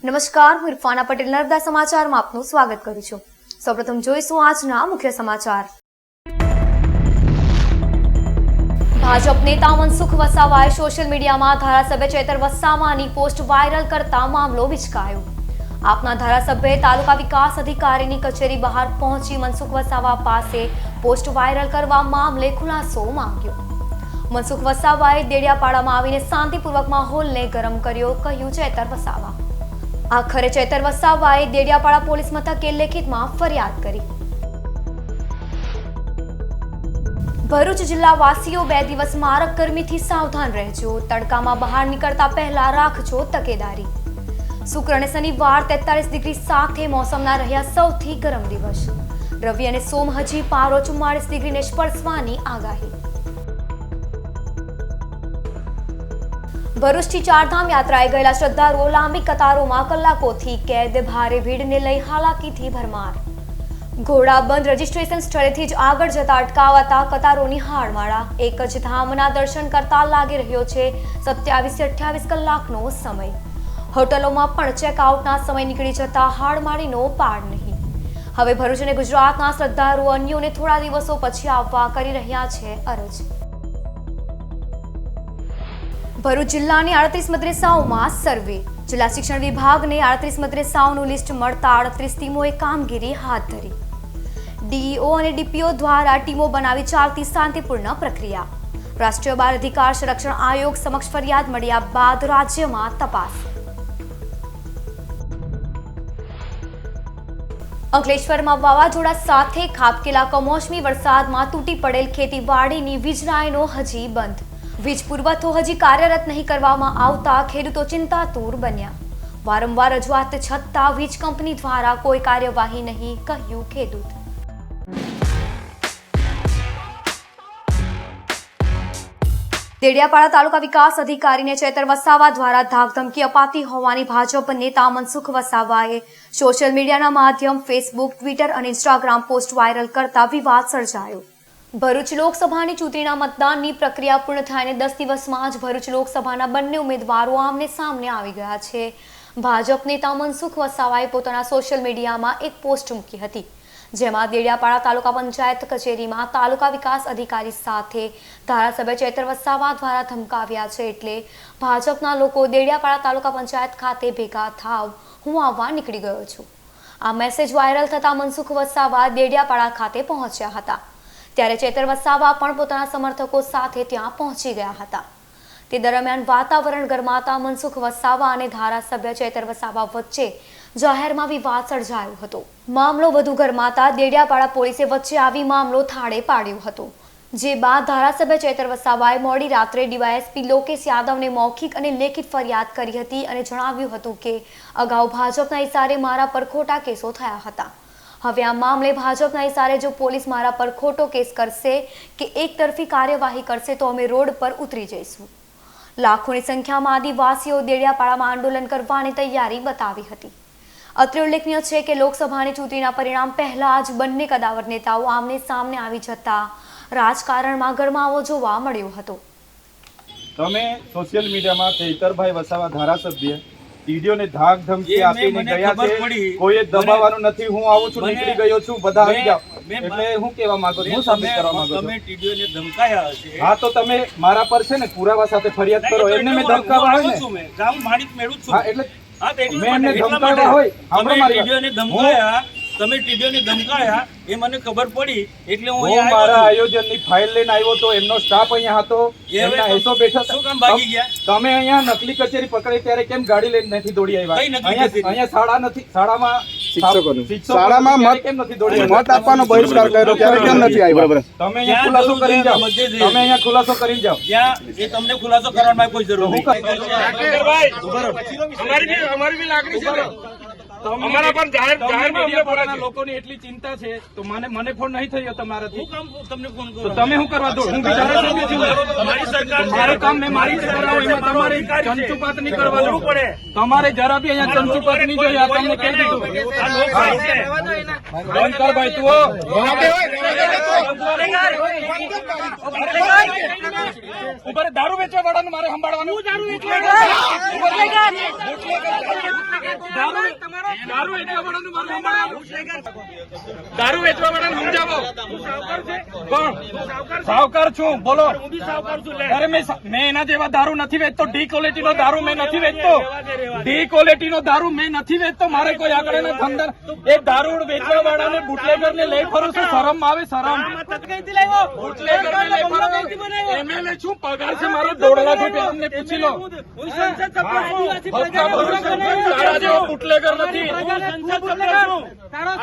નમસ્કાર, હું ઇરફાના પટેલ નર્મદા સમાચારમાં આપનું સ્વાગત કરું છું। સૌપ્રથમ જોઈશું આજના મુખ્ય સમાચાર। ભાજપ નેતા મનસુખ વસાવાએ સોશિયલ મીડિયામાં ધારાસભ્ય ચેતર વસાવાની પોસ્ટ વાયરલ કરતા મામલો વિચકાયો। આપના ધારાસભ્યએ તાલુકા વિકાસ અધિકારીની કચેરી બહાર પહોંચી મનસુખ વસાવા પાસે પોસ્ટ વાયરલ કરવા મામલે ખુલાસો માંગ્યો। મનસુખ વસાવાએ દેડિયાપાડામાં આવીને શાંતિપૂર્વક માહોલને ગરમ કર્યો, કહ્યું ચેતર વસાવા। આખરે ચેતર વસાવાએ દેડિયાપાડા પોલીસ મથકે લેખિતમાં ફરિયાદ કરી। ભરૂચ જિલ્લા વાસીઓ 2 દિવસ મારક ગરમીથી સાવધાન રહેજો, તડકામાં બહાર નીકળતા પહેલા રાખજો તકેદારી। શુક્ર અને શનિવાર 43 ડિગ્રી સાથે મોસમના રહ્યા સૌથી ગરમ દિવસ। રવિ અને સોમ હજી પારો 44 ડિગ્રીને સ્પર્શવાની આગાહી। ભરૂચથી ચારધામ યાત્રાએ ગયેલા શ્રદ્ધાળુઓ લાંબી કતારોમાં કલાકોથી કેદ, ભારે ભીડને લઈ હાલાકીથી ભરમાર। ઘોડાબંધ રજીસ્ટ્રેશન સ્થળેથી જ આગળ જતા અટકાવાતા કતારોની હાડમાળા। એક જ ધામના દર્શન કરતા લાગી રહ્યો છે 27-28 કલાકનો સમય। હોટલોમાં પણ ચેકઆઉટના સમય નીકળી જતા હાડમાળીનો પાડ નહીં। હવે ભરૂચ અને ગુજરાતના શ્રદ્ધાળુઓ અન્યોને થોડા દિવસો પછી આવવા કરી રહ્યા છે અરજ। ભરૂચ જિલ્લાની 38 મદ્રેસાઓમાં સર્વે। જિલ્લા શિક્ષણ વિભાગને 38 મદ્રેસાઓનું લિસ્ટ મળતા 38 ટીમોએ કામગીરી હાથ ધરી। ડીઈઓ અને ડીપીઓ દ્વારા ટીમો બનાવી ચાલતી શાંતિપૂર્ણ પ્રક્રિયા। રાષ્ટ્રીય બાળ અધિકાર સંરક્ષણ આયોગ સમક્ષ ફરિયાદ મળ્યા બાદ રાજ્યમાં તપાસ। અંકલેશ્વરમાં વાવાઝોડા સાથે ખાબકેલા કમોસમી વરસાદમાં તૂટી પડેલ ખેતીવાડીની વીજ લાઈનો હજી બંધ। વીજ પુરવઠો હજી કાર્યરત નહીં કરવામાં આવતા ખેડૂતો ચિંતાતુર બન્યા। વારંવાર રજૂઆત છતાં વીજ કંપની દ્વારા કોઈ કાર્યવાહી નહીં, કહ્યું ખેડૂત। દેડિયાપાડા તાલુકા વિકાસ અધિકારીને ચેતર વસાવા દ્વારા ધાકધમકી અપાતી હોવાની ભાજપ નેતા મનસુખ વસાવાએ સોશિયલ મીડિયાના માધ્યમ ફેસબુક, ટ્વિટર અને ઇન્સ્ટાગ્રામ પોસ્ટ વાયરલ કરતા વિવાદ સર્જાયો। ભરૂચ લોકસભાની ચૂંટણીના મતદાનની પ્રક્રિયા પૂર્ણ થઈને 10 દિવસમાં જ ભરૂચ લોકસભાના બંને ઉમેદવારો આમને સામને આવી ગયા છે। ભાજપ નેતા મનસુખ વસાવાએ પોતાના સોશિયલ મીડિયામાં એક પોસ્ટ મૂકી હતી, જેમાં દેડિયાપાડા તાલુકા પંચાયત કચેરીમાં તાલુકા વિકાસ અધિકારી સાથે ધારાસભ્ય ચેતર વસાવા દ્વારા ધમકાવ્યા છે, એટલે ભાજપના લોકો દેડિયાપાડા તાલુકા પંચાયત ખાતે ભેગા થાવ, હું આવવા નીકળી ગયો છું। આ મેસેજ વાયરલ થતા મનસુખ વસાવા દેડિયાપાડા ખાતે પહોંચ્યા હતા, ત્યારે ચેતર વસાવા પણ પોતાના સમર્થકો સાથે ત્યાં પહોંચી ગયા હતા। તે દરમિયાન વાતાવરણ ગરમાતા મનસુખ વસાવા અને ધારાસભ્ય ચેતર વસાવા વચ્ચે જાહેરમાં વિવાદ સર્જાયો હતો। મામલો વધુ ગરમાતા દેડિયાપાડા પોલીસે વચ્ચે આવી મામલો થાળે પાડ્યો હતો, જે બાદ ધારાસભ્ય ચેતર વસાવાએ મોડી રાત્રે ડીવાયએસપી લોકેશ યાદવને મૌખિક અને લેખિત ફરિયાદ કરી હતી અને જણાવ્યું હતું કે અગાઉ ભાજપના ઇશારે મારા પર ખોટા કેસો થયા હતા। હવે આ મામલે ભાજપના ઇશારે જો પોલીસ મારા પર ખોટો કેસ કરશે કે એકતરફી કાર્યવાહી કરશે તો અમે રોડ પર ઉતરી જઈશું। લાખોની સંખ્યામાં આદિવાસીઓ દેડિયાપાડામાં આંદોલન કરવાની તૈયારી બતાવી હતી। અત્રે ઉલ્લેખનીય છે કે લોકસભાની ચૂંટણીના પરિણામ પહેલા જ બંને કદાવર નેતાઓ આમને સામને આવી જતા રાજકારણમાં ગરમાવો જોવા મળ્યો હતો। તમે સોશિયલ મીડિયામાં ચેતરભાઈ વસાવા ધારાસભ્ય વિડિયોને ધાક ધમકી આપીને ગયા છે, કોઈ દબાવવાનું નથી, હું આવું છું, નીકળી ગયો છું, બધા આવી જાવ, એટલે હું કહેવા માંગુ છું, હું સાબિત કરવા માંગુ છું। તમે ટીડીઓને ધમકાયા હશે, હા તો તમે મારા પર છે ને પુરાવા સાથે ફરિયાદ કરો, એમને મેં ધમકાવા હોય ને, મેં ગામ માણિક મેળું છું, હા એટલે મેં એમને ધમકાવા હોય, તમે ટીડીઓને ધમકાયા, તમે ટીડીઓને ધમકાયા એ મને ખબર પડી, એટલે હું મારા આયોજનની ફાઇલ લઈને આવ્યો તો એમનો સ્ટાફ અહીંયા હતો, એમના એસો બેઠા શું કામ ભાગી ગયા? તમે અહીંયા નકલી કચેરી પકડી ત્યારે કેમ ગાડી લઈને નથી દોડી આવ્યા? અહીંયા શાળા નથી, શાળામાં શાળામાં મત આપવાનો બહિષ્કાર કર્યો ત્યારે કેમ નથી આવ્યા? તમે અહીંયા ખુલાસો કરીને જાઓ, તમે અહીંયા ખુલાસો કરીને જાઓ, એ તમને ખુલાસો કરવાની કોઈ જરૂર નથી। અમારી બી લાગણી છે, અમારા પણ જાહેરમાં અમને બોલાના લોકોની એટલી ચિંતા છે તો મને ફોન નહીં થયો તમારાથી. તમને ફોન તો કરો તમે શું કરવા દો? હું બી ધારાસભ્ય છું. તમારી સરકાર છે. મારું કામ મેં મારી રીતે કરાવું, એમાં તમારે ચંચુપાત નહીં કરવાનું. પડે તમારે જરા બી અહીંયા ચંચુપાત નહીં જોઈએ. આ તમને કહી દીધું. આ લોકશાહી છે. બંધ કર ભાઈ તું. ઉપર દારૂ વેચવા વાળાનું મારે સંભાળવાનું. દારૂ વેચવા વાળાનું મારે સંભાળવાનું. દારૂ વેચવા વાળાને સમજાવો. કોણ? સાવકાર છું. બોલો. અરે મેં એના જેવા દારૂ નથી વેચતો. ડી ક્વોલિટી નો દારૂ મેં નથી વેચતો. ડી ક્વોલિટી નો દારૂ મેં નથી વેચતો. મારે કોઈ આગળ ધંધા એ દારૂ વેચવા વાળાને બુટલેગર ને લઈ ફરું છું. શરમ આવે શરમ. બુટલેગર ને લઈ ફરું. એમએલએ છું. પગાર છે મારો 1.5 લાખ રૂપિયા. અમને પૂછી લો. તારા જેવો બુટલેગર નથી.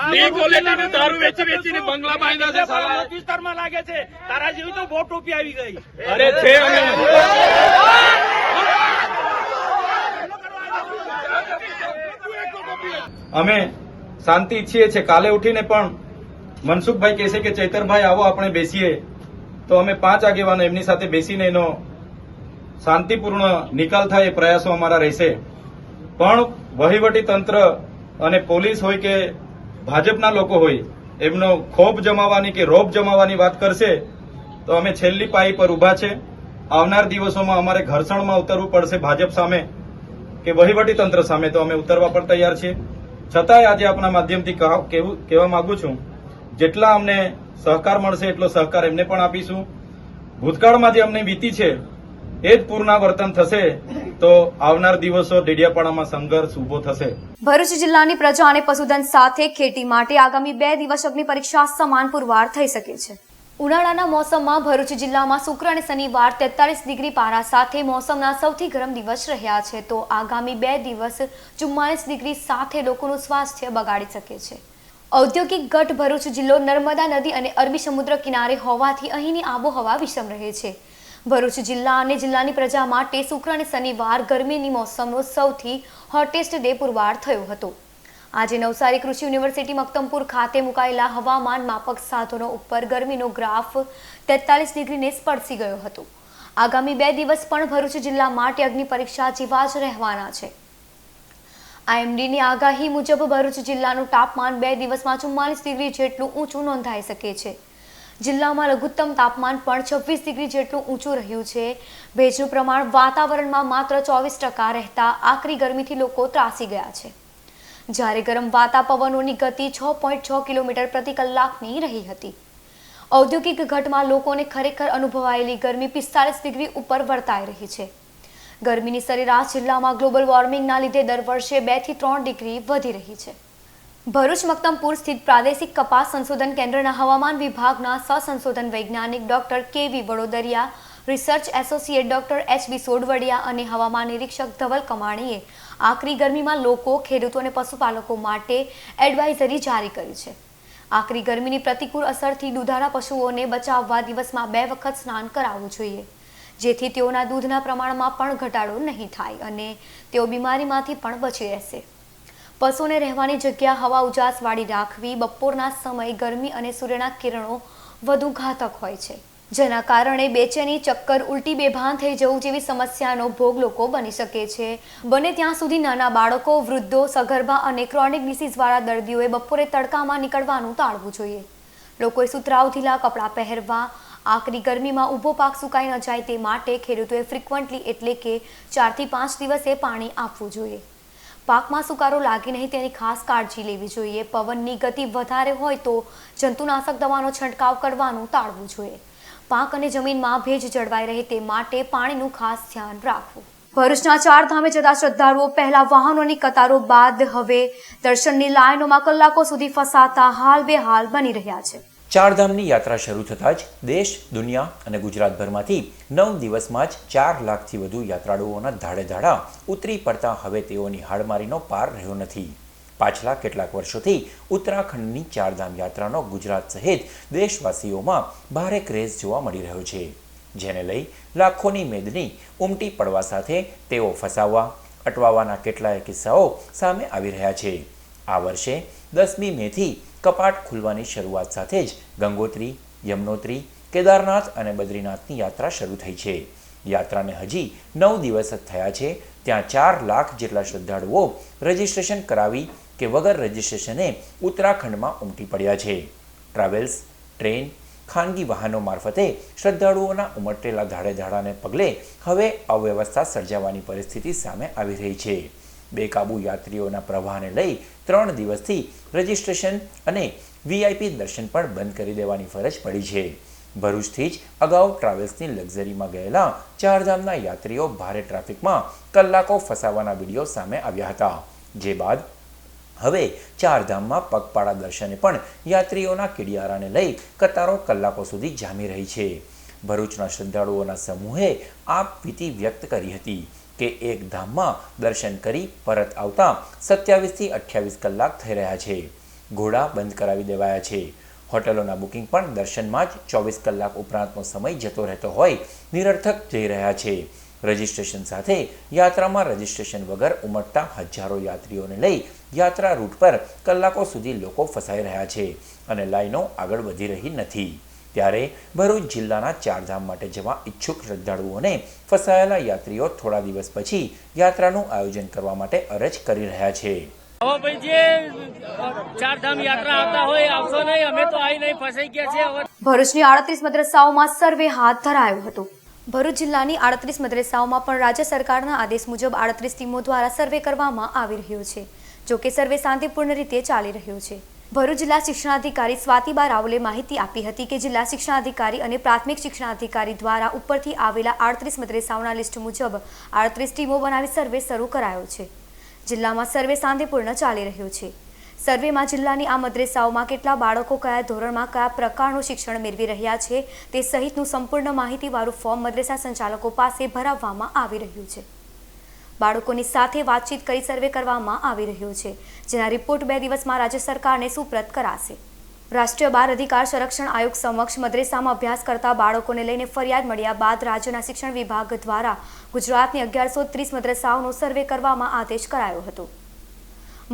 ડી ક્વોલિટી નો દારૂ વેચીને બંગલા બાંધ્યા છે સાલા. વિસ્તારમાં લાગે છે તારા જેવી તો બહુ ટોપી આવી ગઈ. અરે છે અમે શાંતિ ઈચ્છીએ છીએ. કાલે ઉઠીને પણ મનસુખભાઈ કહેશે કે ચૈતરભાઈ આવો આપણે બેસીએ, તો અમે 5 આગેવાનો એમની સાથે બેસીને એનો શાંતિપૂર્ણ નિકાલ થાય એ પ્રયાસો અમારા રહેશે. પણ વહીવટી તંત્ર અને પોલીસ હોય કે ભાજપના લોકો હોય એમનો ખોફ જમાવવાની કે રોપ જમાવવાની વાત કરશે તો અમે છેલ્લી પાઈ પર ઉભા છે. આવનાર દિવસોમાં અમારે ઘર્ષણમાં ઉતરવું પડશે ભાજપ સામે કે વહીવટી તંત્ર સામે, તો અમે ઉતરવા પર તૈયાર છીએ. છતાંય આજે આપના માધ્યમથી કહેવા માંગુ છું, જેટલા અમને સહકાર મળશે એટલો સહકાર એમને પણ આપીશું. ભૂતકાળમાં જે અમને વીતી છે એ જ પુનરાવર્તન થશે તો આવનાર દિવસો ડેડિયાપાડામાં સંઘર્ષ ઉભો થશે. ભરૂચ જિલ્લાની પ્રજા અને પશુધન સાથે ખેતી માટે આગામી 2 દિવસ અગ્નિ પરીક્ષા સમાન પુરવાર થઈ શકે છે. ઉનાળાના મોસમમાં ભરૂચ જિલ્લામાં શુક્ર અને શનિવાર 43 ડિગ્રી પારા સાથે મોસમના સૌથી ગરમ દિવસ રહ્યા છે, તો આગામી 2 દિવસ 44 ડિગ્રી સાથે લોકોનું સ્વાસ્થ્ય બગાડી શકે છે. ઔદ્યોગિક ગઢ ભરૂચ જિલ્લો નર્મદા નદી અને અરબી સમુદ્ર કિનારે હોવાથી અહીંની આબોહવા વિષમ રહે છે. ભરૂચ જિલ્લા અને જિલ્લાની પ્રજા માટે શુક્ર અને શનિવાર ગરમીની મોસમનો સૌથી હોટેસ્ટ ડે પુરવાર થયો હતો. આજે નવસારી કૃષિ યુનિવર્સિટી મક્તમપુર ખાતે મુકાયેલા હવામાન માપક સાધનો ઉપર ગરમીનો ગ્રાફ 43 ડિગ્રીને સ્પર્શી ગયો હતો. આગામી 2 દિવસ પણ ભરૂચ જિલ્લા માટે અગ્નિ પરીક્ષા જેવા જ રહેવાના છે. આઈએમડીની આગાહી મુજબ ભરૂચ જિલ્લાનું તાપમાન 2 દિવસમાં 44 ડિગ્રી જેટલું ઊંચું નોંધાઈ શકે છે. જિલ્લામાં લઘુત્તમ તાપમાન પણ 26 ડિગ્રી જેટલું ઊંચું રહ્યું છે. ભેજનું પ્રમાણ વાતાવરણમાં માત્ર 24% રહેતા આકરી ગરમીથી લોકો ત્રાસી ગયા છે. જ્યારે ગરમ વાતા પવનોની ગતિ 6.6 કિલોમીટર પ્રતિ કલાકની રહી હતી. ઔદ્યોગિક ઘટમાં લોકોને ખરેખર અનુભવાયેલી ગરમી 45 ડિગ્રી ઉપર વર્તાઈ રહી છે. ગરમીની સરેરાશ જિલ્લામાં ગ્લોબલ વોર્મિંગના લીધે દર વર્ષે 2 થી 3 ડિગ્રી વધી રહી છે. ભરૂચ મક્તમપુર સ્થિત પ્રાદેશિક કપાસ સંશોધન કેન્દ્રના હવામાન વિભાગના સહસંશોધન વૈજ્ઞાનિક doctor K V Vadodariya, research associate doctor H B Sodvadiya અને હવામાન નિરીક્ષક ધવલ કમાણીએ આકરી ગરમીમાં લોકો, ખેડૂતો અને પશુપાલકો માટે એડવાઇઝરી જારી કરી છે. આકરી ગરમીની પ્રતિકૂળ અસરથી દૂધાળા પશુઓને બચાવવા દિવસમાં 2 વખત સ્નાન કરાવવું જોઈએ, જેથી તેઓના દૂધના પ્રમાણમાં પણ ઘટાડો નહીં થાય અને તેઓ બીમારીમાંથી પણ બચી રહેશે. પશુઓને રહેવાની જગ્યા હવા ઉજાસવાળી રાખવી. બપોરના સમયે ગરમી અને સૂર્યના કિરણો વધુ ઘાતક હોય છે, જેના કારણે બેચેની, ચક્કર, ઉલટી, બેભાન થઈ જવું જેવી સમસ્યાનો ભોગ લોકો બની શકે છે. બને ત્યાં સુધી નાના બાળકો, વૃદ્ધો, સગર્ભા અને ક્રોનિક ડિસીઝવાળા દર્દીઓએ બપોરે તડકામાં નીકળવાનું ટાળવું જોઈએ. લોકોએ સુતરાઉ ઢીલા કપડાં પહેરવા. આકરી ગરમીમાં ઊભો પાક સુકાઈ ન જાય તે માટે ખેડૂતોએ ફ્રિકવન્ટલી એટલે કે 4 થી 5 દિવસે પાણી આપવું જોઈએ. પાકમાં સુકારો લાગે નહીં તેની ખાસ કાળજી લેવી જોઈએ. પવનની ગતિ વધારે હોય તો જંતુનાશક દવાનો છંટકાવ કરવાનું ટાળવું જોઈએ. પાક અને જમીનમાં ભેજ જળવાઈ રહે તે માટે પાણીનું ખાસ ધ્યાન રાખવું. ભરૂચના 4 ધામે જતા શ્રદ્ધાળુઓ પહેલા વાહનોની કતારો બાદ હવે દર્શનની લાઈનોમાં કલાકો સુધી ફસાતા હાલ બેહાલ બની રહ્યા છે. 4 ધામની યાત્રા શરૂ થતાં જ દેશ, દુનિયા અને ગુજરાતભરમાંથી 9 દિવસમાં જ 4 લાખથી વધુ યાત્રાળુઓના ધાડે ઉતરી પડતા હવે તેઓની હાડમારીનો પાર રહ્યો નથી. પાછલા કેટલાક વર્ષોથી ઉત્તરાખંડની 4 ધામ યાત્રાનો ગુજરાત સહિત દેશવાસીઓમાં ભારે ક્રેઝ જોવા મળી રહ્યો છે, જેને લઈ લાખોની મેદની ઉમટી પડવા સાથે તેઓ ફસાવવા, અટવાવાના કેટલાય કિસ્સાઓ સામે આવી રહ્યા છે. આ વર્ષે 10મી મેથી કપાટ ખુલવાની શરૂઆત સાથે જ ગંગોત્રી, યમનોત્રી, કેદારનાથ અને બદ્રીનાથની યાત્રા શરૂ થઈ છે. યાત્રાને હજી 9 દિવસ જ થયા છે, ત્યાં 4 લાખ જેટલા શ્રદ્ધાળુઓ રજીસ્ટ્રેશન કરાવી કે વગર રજીસ્ટ્રેશને ઉત્તરાખંડમાં ઉમટી પડ્યા છે. ટ્રાવેલ્સ, ટ્રેન, ખાનગી વાહનો મારફતે શ્રદ્ધાળુઓના ઉમટેલા ધાડેધાડાને પગલે હવે અવ્યવસ્થા સર્જાવાની પરિસ્થિતિ સામે આવી રહી છે. બેકાબૂ યાત્રીઓના પ્રવાહને લઈ 3 દિવસથી રજીસ્ટ્રેશન અને વીઆઈપી દર્શન પણ બંધ કરી દેવાની ફરજ પડી છે. ભરૂચથી જ અગાઉ ટ્રાવેલ્સની લક્ઝરીમાં ગયેલા ચારધામના યાત્રીઓ ભારે ટ્રાફિકમાં કલાકો ફસાવાના વિડીયો સામે આવ્યા હતા. જે બાદ હવે ચારધામમાં પગપાળા દર્શને પણ યાત્રીઓના કિડિયારાને લઈ કતારો કલાકો સુધી જામી રહી છે. ભરૂચના શ્રદ્ધાળુઓના સમૂહે આ ભીતિ વ્યક્ત કરી હતી કે એક ધામમાં દર્શન કરી પરત આવતા 27થી 28 કલાક થઈ રહ્યા છે. ઘોડા બંધ કરાવી દેવાયા છે. હોટલોના બુકિંગ પણ દર્શનમાં જ 24 કલાક ઉપરાંતનો સમય જતો રહેતો હોય નિરર્થક જઈ રહ્યા છે. રજીસ્ટ્રેશન સાથે યાત્રામાં રજીસ્ટ્રેશન વગર ઉમટતા હજારો યાત્રીઓને લઈ યાત્રા રૂટ પર કલાકો સુધી લોકો ફસાઈ રહ્યા છે અને લાઈનો આગળ વધી રહી નથી. ત્યારે ભરૂચ જિલ્લાના ચારધામ માટે જવા ઈચ્છુક શ્રદ્ધાળુઓને ફસાયેલા યાત્રીઓ થોડા દિવસ પછી યાત્રાનું આયોજન કરવા માટે અરજ કરી રહ્યા છે. હવે ભાઈ જે ચારધામ યાત્રા આવતા હોય આવશો નહીં, અમે તો આવી નહીં, ફસાઈ ગયા છે. હવે ભરૂચની 38 મદ્રસાઓમાં સર્વે હાથ ધરાયો હતો. ભરૂચ જિલ્લાની 38 મદ્રસાઓમાં પણ રાજ્ય સરકારના આદેશ મુજબ 38 ટીમો દ્વારા સર્વે કરવામાં આવી રહ્યો છે. જો કે સર્વે શાંતિપૂર્ણ રીતે ચાલી રહ્યો છે. ભરૂચ જિલ્લા શિક્ષણાધિકારી સ્વાતિબા રાવલે માહિતી આપી હતી કે જિલ્લા શિક્ષણાધિકારી અને પ્રાથમિક શિક્ષણાધિકારી દ્વારા ઉપરથી આવેલા 38 મદ્રસાઓના લિસ્ટ મુજબ 38 ટીમો બનાવી સર્વે શરૂ કરાયો છે. જિલ્લામાં સર્વે શાંતિપૂર્ણ ચાલી રહ્યો છે. સર્વેમાં જિલ્લાની આ મદ્રસાઓમાં કેટલા બાળકો કયા ધોરણમાં કયા પ્રકારનું શિક્ષણ મેળવી રહ્યા છે તે સહિતનું સંપૂર્ણ માહિતીવાળું ફોર્મ મદ્રસા સંચાલકો પાસે ભરાવવામાં આવી રહ્યું છે. બાળકોની સાથે વાતચીત કરી સર્વે કરવામાં આવી રહ્યો છે, જેના રિપોર્ટ 2 દિવસમાં રાજ્ય સરકારને સુપ્રત કરાશે. રાષ્ટ્રીય બાળ અધિકાર સંરક્ષણ આયોગ સમક્ષ મદ્રસામાં અભ્યાસ કરતા બાળકોને લઈને ફરિયાદ મળ્યા બાદ રાજ્યના શિક્ષણ વિભાગ દ્વારા ગુજરાતની 1130 મદ્રસાઓનો સર્વે કરવામાં આદેશ કરાયો હતો.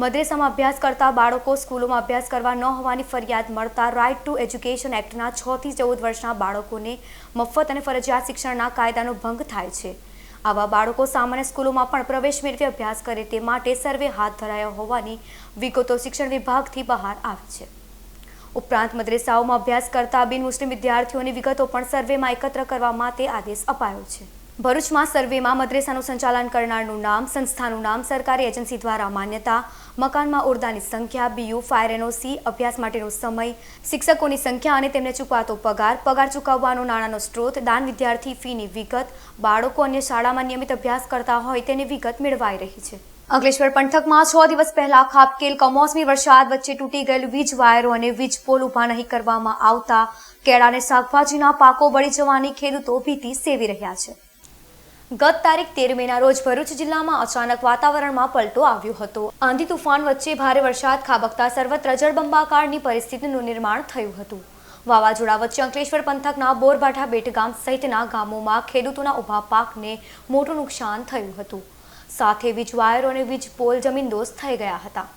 મદ્રસામાં અભ્યાસ કરતા બાળકો સ્કૂલોમાં અભ્યાસ કરવા ન હોવાની ફરિયાદ મળતા રાઇટ ટુ એજ્યુકેશન એક્ટના 6 થી 14 વર્ષના બાળકોને મફત અને ફરજિયાત શિક્ષણના કાયદાનો ભંગ થાય છે. આવા બાળકો સામાન્ય સ્કૂલોમાં પણ પ્રવેશ મેળવી અભ્યાસ કરે તે માટે સર્વે હાથ ધરાયો હોવાની વિગતો શિક્ષણ વિભાગથી બહાર આવી છે. ઉપરાંત મદ્રસાઓમાં અભ્યાસ કરતા બિન મુસ્લિમ વિદ્યાર્થીઓની વિગતો પણ સર્વેમાં એકત્ર કરવા માટે આદેશ અપાયો છે. ભરૂચમાં સર્વેમાં મદ્રસાનું સંચાલન કરનારનું નામ, સંસ્થાનું નામ, સરકારી એજન્સી દ્વારા માન્યતા, મકાનમાં ઓરડાની સંખ્યા, બીયુ, ફાયર એનઓસી, અભ્યાસ માટેનો સમય, શિક્ષકોની સંખ્યા અને તેમને ચૂકવાતો પગાર, પગાર ચૂકવવાનો નાણાંનો સ્ત્રોત, દાન, વિદ્યાર્થી ફીની વિગત, બાળકો અન્ય શાળામાં નિયમિત અભ્યાસ કરતા હોય તેની વિગત મેળવાઈ રહી છે. અંકલેશ્વર પંથકમાં 6 દિવસ પહેલા ખાબકેલ કમોસમી વરસાદ વચ્ચે તૂટી ગયેલ વીજ વાયરો અને વીજ પોલ ઉભા નહીં કરવામાં આવતા કેળા અને શાકભાજીના પાકો બળી જવાની ખેડૂતો ભીતિ સેવી રહ્યા છે. ગત તારીખ 13 મેના રોજ ભરૂચ જિલ્લામાં અચાનક વાતાવરણમાં પલટો આવ્યો હતો. આંધી તુફાન વચ્ચે ભારે વરસાદ ખાબકતા સર્વત્ર જળબંબાકારની પરિસ્થિતિનું નિર્માણ થયું હતું. વાવાઝોડા વચ્ચે અંકલેશ્વર પંથકના બોરભાઠા બેટગામ સહિતના ગામોમાં ખેડૂતોના ઊભા પાકને મોટું નુકસાન થયું હતું. સાથે વીજ વાયરો અને વીજ પોલ જમીનદોસ્ત થઈ ગયા હતા.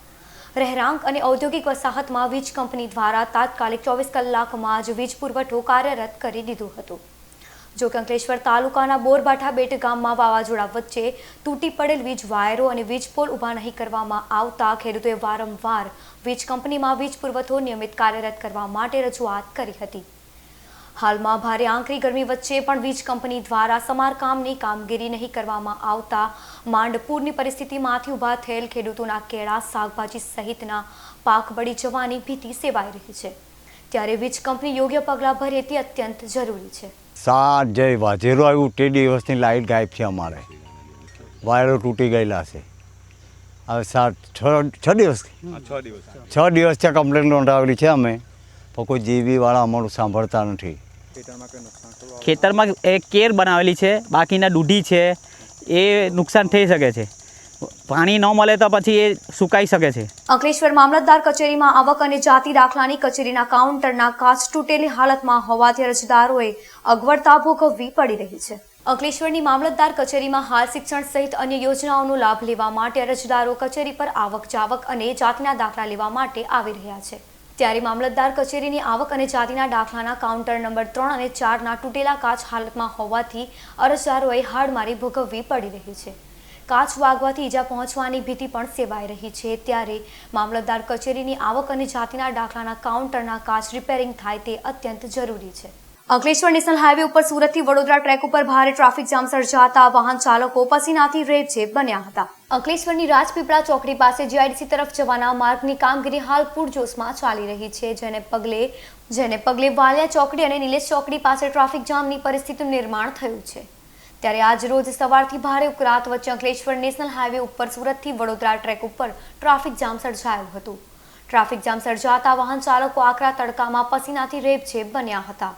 રહેણાંક અને ઔદ્યોગિક વસાહતમાં વીજ કંપની દ્વારા તાત્કાલિક 24 કલાકમાં જ વીજ પુરવઠો કાર્યરત કરી દીધું હતું. જો કે અંકલેશ્વર તાલુકાના બોરભાઠા બેટ ગામમાં વાવાઝોડા વચ્ચે તૂટી પડેલ વીજ વાયરો અને વીજ પોલ ઊભા નહીં કરવામાં આવતા ખેડૂતોએ વારંવાર વીજ કંપનીમાં વીજ પુરવઠો નિયમિત કાર્યરત કરવા માટે રજૂઆત કરી હતી. હાલમાં ભારે આંકરી ગરમી વચ્ચે પણ વીજ કંપની દ્વારા સમારકામની કામગીરી નહીં કરવામાં આવતા માંડપુરની પરિસ્થિતિમાંથી ઊભા થયેલ ખેડૂતોના કેળા, શાકભાજી સહિતના પાક બળી જવાની ભીતિ સેવાઈ રહી છે. ત્યારે વીજ કંપની યોગ્ય પગલાં ભરે તે અત્યંત જરૂરી છે. 7 જય વાજેરો આવ્યું તે દિવસની લાઇટ ગાયબ છે. અમારે વાયરો તૂટી ગયેલા છે. હવે 6 દિવસથી કમ્પ્લેન નોંધાવેલી છે અમે, પણ કોઈ જીબીવાળા અમારું સાંભળતા નથી. ખેતરમાં કેર બનાવેલી છે, બાકીના દૂધી છે, એ નુકસાન થઈ શકે છે. પાણી ન મળે તો પછી એ સુકાઈ શકે છે. અંકલેશ્વર મામલતદાર કચેરીમાં આવક અને જાતિ દાખલાની કચેરીના કાઉન્ટરના કાચ તૂટેલી હાલતમાં હોવાથી અરજદારોએ અગવડતા ભોગવવી પડી રહી છે. અંકલેશ્વરની મામલતદાર કચેરીમાં હાલ શિક્ષણ સહિત અન્ય યોજનાઓનો લાભ લેવા માટે અરજદારો કચેરી પર આવક જાવક અને જાતિના દાખલા લેવા માટે આવી રહ્યા છે. ત્યારે મામલતદાર કચેરીની આવક અને જાતિના દાખલાના કાઉન્ટર નંબર 3 અને 4ના તૂટેલા કાચ હાલતમાં હોવાથી અરજદારોએ હાડમારી ભોગવવી પડી રહી છે. કાચ વાગવાથી ઈજા પહોંચવાની ભીતિ પણ સેવાઈ રહી છે. ત્યારે મામલતદાર કચેરીની આવક અને જાતિના દાખલાના કાઉન્ટરના કાચ રિપેરિંગ થાય તે અત્યંત જરૂરી છે. અંકલેશ્વર નેશનલ હાઈવે ઉપર સુરતથી વડોદરા ટ્રેક ઉપર ભારે ટ્રાફિક જામ સર્જાતા વાહન ચાલકો પસીનાથી રેબઝેબ બન્યા હતા. અંકલેશ્વરની રાજપીપળા ચોકડી પાસે જીઆઈડીસી તરફ જવાના માર્ગની કામગીરી હાલ પૂરજોશમાં ચાલી રહી છે, જેને પગલે વાલિયા ચોકડી અને નિલેશ ચોકડી પાસે ટ્રાફિક જામની પરિસ્થિતિનું નિર્માણ થયું છે. ત્યારે આજ રોજ સવારથી ભારે ઉકળાટ વચ્ચે અંકલેશ્વર નેશનલ હાઈવે ઉપર સુરતથી વડોદરા ટ્રેક ઉપર ટ્રાફિક જામ સર્જાયું હતું. ટ્રાફિક જામ સર્જાતા વાહન ચાલકો આકરા તડકામાં પસીનાથી રેબઝેબ બન્યા હતા.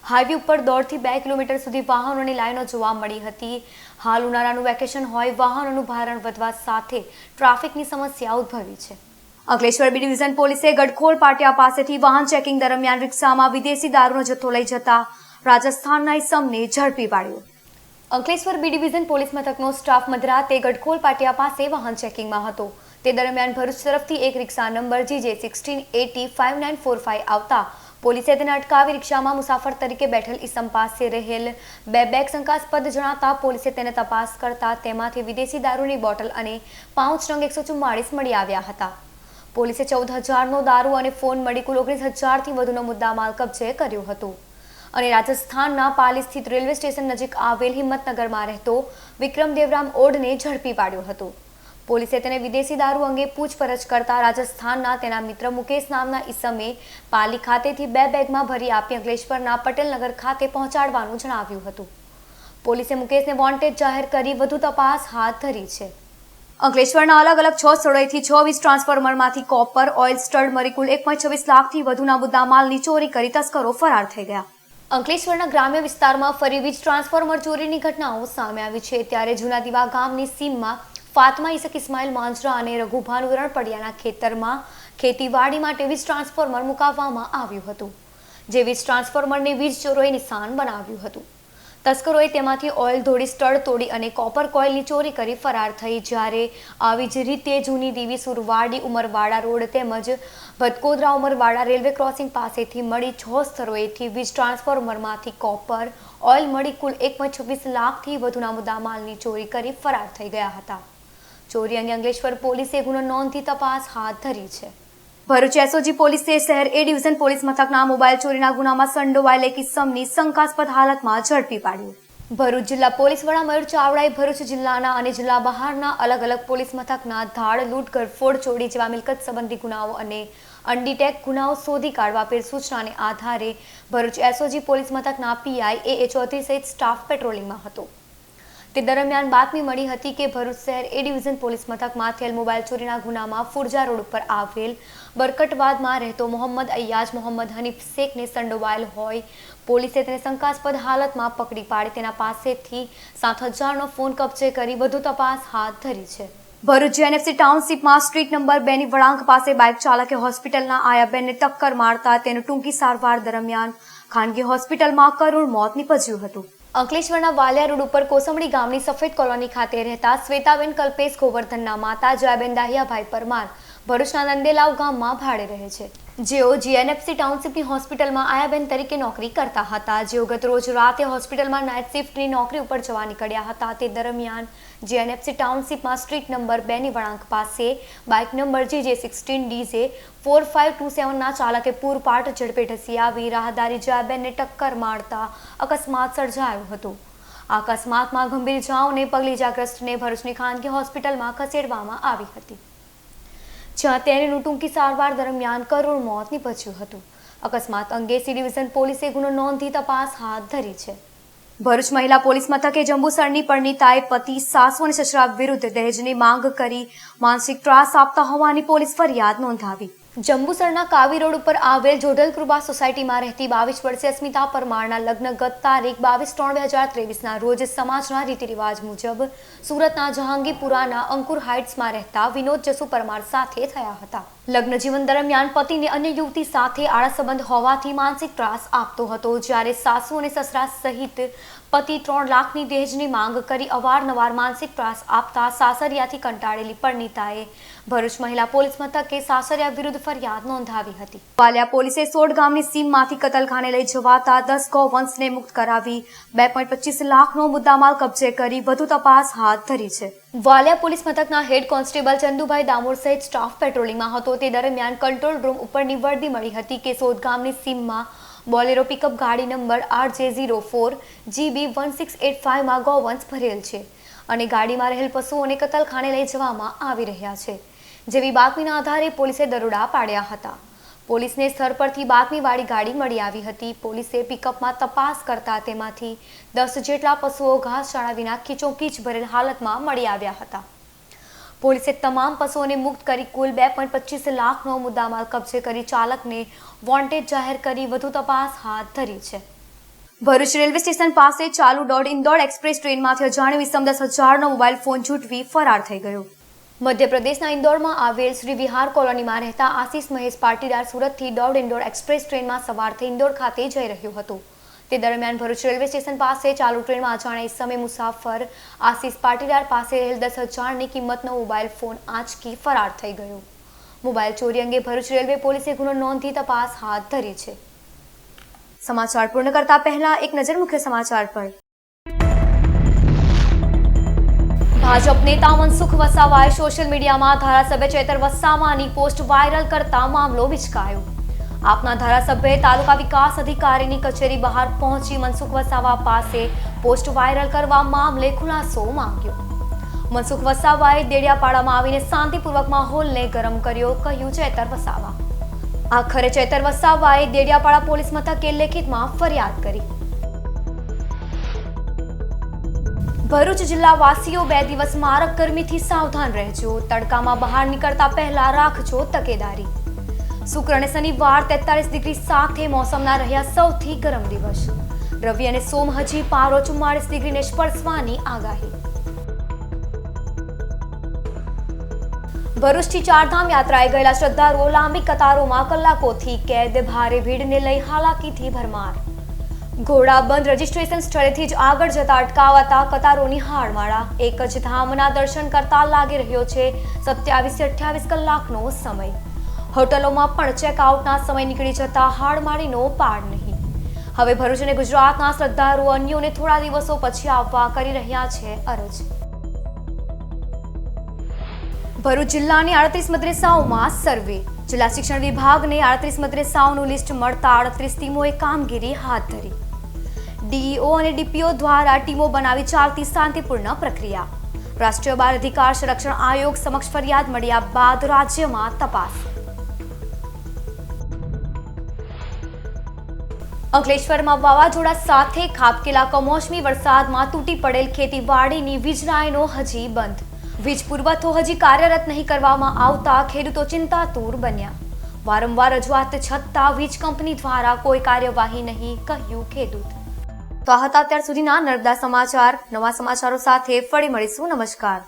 હાઈવે ઉપર 1.5 થી 2 કિલોમીટર સુધી વાહનોની લાઈનો જોવા મળી હતી. હાલ ઉનાળાનું વેકેશન હોય વાહનોનું ભારણ વધવા સાથે ટ્રાફિકની સમસ્યા ઉદ્ભવી છે. અંકલેશ્વર બી ડિવિઝન પોલીસે ગડખોલ પાટિયા પાસેથી વાહન ચેકિંગ દરમિયાન રિક્ષામાં વિદેશી દારૂનો જથ્થો લઈ જતા રાજસ્થાનના ઇસમને ઝડપી પાડ્યો. અંકલેશ્વર બી ડિવિઝન પોલીસ મથકનો સ્ટાફ મધરાતે ગડખોલ પાટિયા પાસે વાહન ચેકિંગમાં હતો. તે દરમિયાન ભરૂચ તરફથી એક રિક્ષા નંબર GJ16805945 આવતા પોલીસે તેને અટકાવી રિક્ષામાં મુસાફર તરીકે બેઠેલ ઇસમ પાસે રહેલ 2 બેગ શંકાસ્પદ જણાતા પોલીસે તેને તપાસ કરતા તેમાંથી વિદેશી દારૂની બોટલ અને પાઉચ નંગ 144 મળી આવ્યા હતા. પોલીસે 14,000નો દારૂ અને ફોન મળી કુલ 19,000થી વધુનો મુદ્દામાલ કબજે કર્યો હતો. અને રાજસ્થાનના પાલી સ્થિત રેલવે સ્ટેશન નજીક આવેલ હિંમતનગરમાં રહેતો વિક્રમ દેવરામ ઓડને ઝડપી પાડ્યો હતો. પોલીસે તેને વિદેશી દારૂ અંગે પૂછપરછ કરતા રાજસ્થાનના તેના મિત્ર મુકેશ નામના ઈસમે પાલી ખાતેથી 2 બેગમાં ભરી આપી અંકલેશ્વરના પટેલનગર ખાતે પહોંચાડવાનું જણાવ્યું હતું. પોલીસે મુકેશને વોન્ટેડ જાહેર કરી વધુ તપાસ હાથ ધરી છે. અંકલેશ્વરના અલગ અલગ 6 સ્થળોએથી 6 વીજ ટ્રાન્સફોર્મરમાંથી કોપર ઓઇલ સ્ટડ મળી કુલ 1.26 લાખથી વધુના મુદ્દામાલની ચોરી કરી તસ્કરો ફરાર થઈ ગયા. અંકલેશ્વરના ગ્રામ્ય વિસ્તારમાં ફરી વીજ ટ્રાન્સફોર્મર ચોરીની ઘટનાઓ સામે આવી છે. ત્યારે જૂના દીવા ગામની સીમમાં ફાતમા ઈસક ઇસ્માઇલ માંજરા અને રઘુભાનુ રણપડિયાના ખેતરમાં ખેતીવાડી માટે વીજ ટ્રાન્સફોર્મર મુકાવવામાં આવ્યું હતું, જે વીજ ટ્રાન્સફોર્મરને વીજ ચોરોએ નિશાન બનાવ્યું હતું. તસ્કરોએ તેમાંથી ઓઇલ ધોળી સ્ટડ તોડી અને કોપર કોઇલની ચોરી કરી ફરાર થઈ. જ્યારે આવી જ રીતે જૂની દીવી સુરવાડી ઉમરવાડા રોડ તેમજ ભટકોદરા ઉમરવાડા રેલવે ક્રોસિંગ પાસેથી મળી 6 સ્થળોએથી વીજ ટ્રાન્સફોર્મરમાંથી કોપર ઓઇલ મળી કુલ 1.26 લાખથી વધુના મુદ્દામાલની ચોરી કરી ફરાર થઈ ગયા હતા. ચોરી અંગે અંકલેશ્વર પોલીસે ગુનો નોંધી તપાસ હાથ ધરી છે. ભરૂચ એસઓજી પોલીસે શહેર એ ડિવિઝન પોલીસ મથકના મોબાઈલ ચોરીના ગુનામાં સંડોવાયેલ એક ઇસમને શંકાસ્પદ હાલતમાં ઝડપી પાડ્યો. ભરૂચ જિલ્લા પોલીસ વડા મયુર ચાવડાએ ભરૂચ જિલ્લાના અને જિલ્લા બહારના અલગ અલગ પોલીસ મથકના ધાડ, લૂંટ, ઘરફોડ, ચોરી જેવા મિલકત સંબંધી ગુનાઓ અને અનડિટેક ગુનાઓ શોધી કાઢવા આપેલ સૂચનાને આધારે ભરૂચ એસઓજી પોલીસ મથકના પીઆઈ AA ચૌધરી સહિત સ્ટાફ પેટ્રોલિંગમાં હતો. તે દરમિયાન બાતમી મળી હતી કે ભરૂચ શહેર એ ડિવિઝન પોલીસ મથકમાં થયેલ મોબાઈલ ચોરીના ગુનામાં ફુરજા રોડ ઉપર આવેલ બરકટવાદમાં રહેતો મોહમ્મદ અય્યાજ મોહમ્મદ હનીફ શેખને સંડોવાયેલ હોય. પોલીસે તેને શંકાસ્પદ હાલતમાં પકડી પાડી તેના પાસેથી 7,000નો ફોન કબજે કરી વધુ તપાસ હાથ ધરી છે. ભરૂચ JNFC ટાઉનશીપમાં સ્ટ્રીટ નંબર 2ની વળાંક પાસે બાઇક ચાલકે હોસ્પિટલના આયાબેનને ટક્કર મારતા તેનું ટૂંકી સારવાર દરમિયાન ખાનગી હોસ્પિટલમાં કરુણ મોત નીપજ્યું હતું. અંકલેશ્વરના વાલિયા રોડ ઉપર કોસંબડી ગામની સફેદ કોલોની ખાતે રહેતા શ્વેતાબેન કલ્પેશ ગોવર્ધનના માતા જયાબેન દાહિયાભાઈ પરમાર ભરૂચના નંદેલાવ ગામમાં ભાડે રહે છે, જેઓ JNFC ટાઉનશીપની હોસ્પિટલમાં આયાબેન તરીકે નોકરી કરતા હતા. જેઓ ગત રોજ રાતે હોસ્પિટલમાં નાઇટ શિફ્ટની નોકરી ઉપર જવા નીકળ્યા હતા. તે દરમિયાન JNFC ટાઉનશીપમાં સ્ટ્રીટ નંબર 2ની વળાંક પાસે બાઇક નંબર GJ16DJ4527ના ચાલકે પૂરપાટ ઝડપે ઢસી આવી રાહદારી જયાબેનને ટક્કર મારતા અકસ્માત સર્જાયો હતો. આ અકસ્માતમાં ગંભીર ઇજાઓને પગલે ઇજાગ્રસ્તને ભરૂચની ખાનગી હોસ્પિટલમાં ખસેડવામાં આવી હતી, જ્યાં તેનું ટૂંકી સારવાર દરમિયાન કરુણ મોત નીપજ્યું હતું. અકસ્માત અંગે સી ડિવિઝન પોલીસે ગુનો નોંધી તપાસ હાથ ધરી છે. ભરૂચ મહિલા પોલીસ મથકે જંબુસરની પરિણીતાએ પતિ, સાસુ અને સસરા વિરુદ્ધ દહેજની માંગ કરી માનસિક ત્રાસ આપતા હોવાની પોલીસ ફરિયાદ નોંધાવી. જંબુસરના કાવી રોડ ઉપર આવેલ જોડલ કૃપા સોસાયટીમાં રહેતી 22 વર્ષીય અસ્મિતા પરમારના લગ્ન ગત તારીખ 22/3/2023ના રોજ સમાજના રીતિરિવાજ મુજબ સુરતના જહાંગીરપુરાના અંકુર હાઇટ્સમાં રહેતા વિનોદ જસુ પરમાર સાથે થયા હતા. લગ્ન જીવન દરમિયાન પતિને અન્ય યુવતી સાથે આડા સંબંધ હોવાથી માનસિક ત્રાસ આપતો હતો, જ્યારે સાસુ અને સસરા સહિત પતિ 3 લાખની દહેજની માંગ કરી અવારનવાર માનસિક ત્રાસ આપતા સાસરિયાથી કંટાળેલી પરણીતાએ ભરૂચ મહિલા પોલીસ મથકે સાસરિયા વિરુદ્ધ ફરિયાદ નોંધાવી હતી. વાલિયા પોલીસે સોડ ગામની સીમમાંથી કતલખાને લઈ જવાતા 10 ગૌવંશને મુક્ત કરાવી 2.25 લાખનો મુદ્દામાલ કબજે કરી વધુ તપાસ હાથ ધરી છે. વાલિયા પોલીસ મથકના હેડ કોન્સ્ટેબલ ચંદુભાઈ દામોર સહિત સ્ટાફ પેટ્રોલિંગમાં હતો તે દરમિયાન કંટ્રોલ રૂમ ઉપરની વર્દી મળી હતી કે સોડ ગામની સીમમાં બોલેરો પિકઅપ ગાડી નંબર RJ04 GB 1685 માં ગૌવંશ ભરેલ છે અને ગાડીમાં રહેલ પશુઓને કતલખાને લઈ જવામાં આવી રહ્યા છે. જેવી બાતમીના આધારે પોલીસે દરોડા પાડ્યા હતા. પોલીસને સ્થળ પરથી બાતમીવાળી ગાડી મળી આવી હતી. પોલીસે પિકઅપમાં તપાસ કરતા તેમાંથી 10 જેટલા પશુઓ ઘાસચારા વિના ખીચોખીચ ભરેલ હાલતમાં મળી આવ્યા હતા. પોલીસે તમામ પશુઓને મુક્ત કરી કુલ 2.25 લાખનો મુદ્દામાલ કબજે કરી ચાલકને વોન્ટેડ જાહેર કરી વધુ તપાસ હાથ ધરી છે. ભરૂચ રેલવે સ્ટેશન પાસે ચાલુ દોડ એક્સપ્રેસ ટ્રેનમાંથી અજાણ્યો ઇસમ 10,000નો મોબાઈલ ફોન ઝૂંટવી ફરાર થઈ ગયો. મધ્યપ્રદેશના ઇન્દોરમાં આવેલ શ્રી વિહાર કોલોનીમાં રહેતા આશીષ મહેશ પાટીદાર સુરતથી દોડ એક્સપ્રેસ ટ્રેનમાં સવાર થઈ ઇન્દોર ખાતે જઈ રહ્યો હતો. તે દરમિયાન ભરૂચ રેલવે સ્ટેશન પાસે ચાલુ ટ્રેનમાં અજાણ્યા ઇસમે મુસાફર આશીષ પાટીદાર પાસે રહેલ 10,000ની કિંમતનો મોબાઈલ ફોન આંચકી ફરાર થઈ ગયો. મોબાઈલ ચોરી અંગે ભરૂચ રેલવે પોલીસે ગુનો નોંધી તપાસ હાથ ધરી છે. સમાચાર પૂર્ણ કરતા પહેલા એક નજર મુખ્ય સમાચાર પર. ભાજપ નેતા મનસુખ વસાવાએ સોશિયલ મીડિયામાં ધારાસભ્ય ચેતર વસાવાની પોસ્ટ વાયરલ કરતા મામલો વિચકાયો. આપના ધારાસભ્યએ તાલુકા વિકાસ અધિકારીની કચેરી બહાર પહોંચી મનસુખ વસાવા પાસે પોસ્ટ વાયરલ કરવા મામલે ખુલાસો માંગ્યો. મનસુખ વસાવાએ દેડિયાપાડામાં આવીને શાંતિપૂર્વક માહોલને ગરમ કર્યો, કહ્યું ચેતર વસાવા. આખરે ચેતર વસાવાએ દેડિયાપાડા પોલીસ મથકે લેખિતમાં ફરિયાદ કરી. ભરૂચ જિલ્લા વાસીઓ 2 દિવસ મારક ગરમીથી સાવધાન રહેજો. તડકામાં બહાર નીકળતા પહેલા રાખજો તકેદારી. શુક્ર અને શનિવાર 43 ડિગ્રી સાથે મોસમના રહ્યા સૌથી ગરમ દિવસ. રવિ અને સોમ હજી પારો 44 ડિગ્રીને સ્પર્શવાની આગાહી. ભરૂચથી ચારધામ યાત્રાએ ગયેલા શ્રદ્ધાળુઓ લાંબી કતારોમાં કલાકોથી કેદ. ભારે ભીડને લઈ હાલાકીથી ભરમાર. ઘોડાબંધ રજીસ્ટ્રેશન સ્થળેથી જ આગળ જતા અટકાવાતા કતારોની હાડમાળા. એક જ ધામના દર્શન કરતા લાગી રહ્યો છે 27-28 કલાકનો સમય. હોટલોમાં પણ ચેકઆઉટના સમય નીકળી જતા હાડમાળીનો પાર નહીં. હવે ભરૂચ અને ગુજરાતના શ્રદ્ધાળુઓ અન્યોને થોડા દિવસો પછી આવવા કરી રહ્યા છે અરજ. ભરૂચ જિલ્લાની 38 મદ્રેસાઓમાં સર્વે. જિલ્લા શિક્ષણ વિભાગને 38 મદ્રેસાઓનું લિસ્ટ મળતા 38 ટીમોએ કામગીરી હાથ ધરી. ડીઈઓ અને ડીપીઓ દ્વારા ટીમો બનાવી ચાલતી શાંતિપૂર્ણ પ્રક્રિયા. રાષ્ટ્રીય બાળ અધિકાર સંરક્ષણ આયોગ સમક્ષ ફરિયાદ મળ્યા બાદ રાજ્યમાં તપાસ. અંકલેશ્વરમાં વાવાઝોડા સાથે ખાબકેલા કમોસમી વરસાદમાં તૂટી પડેલ ખેતીવાડીની વીજ લાઈનો હજી બંધ. વીજ પુરવઠો હજી કાર્યરત નહીં કરવામાં આવતા ખેડૂતો ચિંતાતુર બન્યા. વારંવાર રજૂઆત છતાં વીજ કંપની દ્વારા કોઈ કાર્યવાહી નહીં, કહ્યું ખેડૂત. તો આ હતા અત્યાર સુધીના નર્મદા સમાચાર. નવા સમાચારો સાથે ફરી મળીશું. નમસ્કાર.